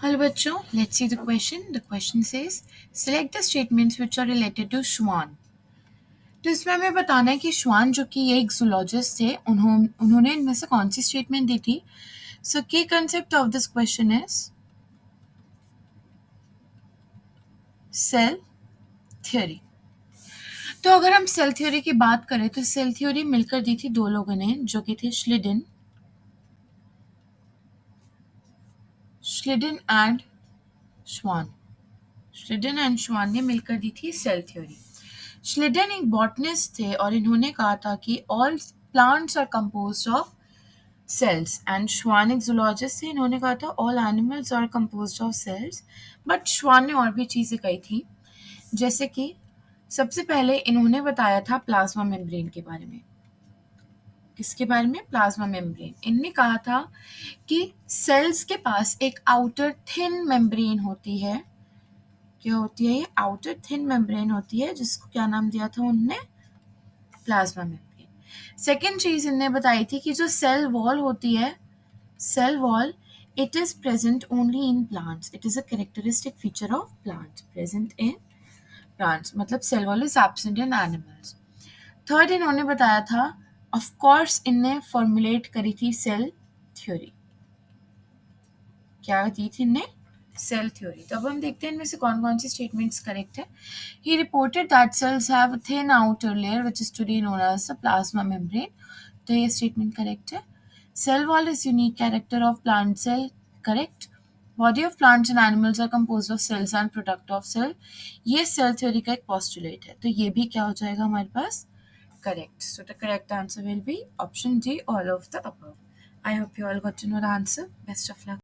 Hello बच्चों, let's see the question. The question says, select the statements which are related to Schwann. तो इसमें हमें बताना है कि श्वान जो कि एक जूलॉजिस्ट थे उन्होंने इनमें से कौन सी स्टेटमेंट दी थी. सो की concept of this question is cell theory. तो अगर हम सेल थ्योरी की बात करें तो सेल थ्योरी मिलकर दी थी दो लोगों ने जो कि थे श्लिडन एंड श्वान. श्लिडन एंड श्वान ने मिलकर दी थी सेल थ्योरी. श्लिडन एक बॉटनिस्ट थे और इन्होंने कहा था कि all plants are composed of cells and Schwann एक zoologist थे. इन्होंने कहा था all animals are composed of cells. But श्वान ने और भी चीज़ें कही थी, जैसे कि सबसे पहले इन्होंने बताया था प्लाज्मा मेम्ब्रेन के बारे में. किसके बारे में? Plasma membrane. इनने कहा था कि सेल्स के पास एक आउटर थिन मेम्ब्रेन होती है. क्या होती है ये? आउटर थिन मेम्ब्रेन होती है, जिसको क्या नाम दिया था उनने? Plasma membrane. सेकेंड चीज इनने बताई थी कि जो सेल वॉल होती है, cell wall, it is present only in plants. It is a characteristic feature of plants. Present in plants. मतलब cell wall is absent in animals. Third इन्होंने बताया था, of course इनने formulate करी थी cell theory. क्या दी थी इनने? Cell theory. तो अब हम देखते हैं इनमें से कौन कौन सी statements correct है. He reported that cells have a thin outer layer which is today known as the plasma membrane. तो ये statement correct है. Cell wall is unique character of plant cell. Correct. Body of plants and animals are composed of cells and product of cell. ये cell theory का एक postulate है. तो ये भी क्या हो जाएगा हमारे पास? Correct. So the correct answer will be option D, all of the above. I hope you all got to know the answer. Best of luck.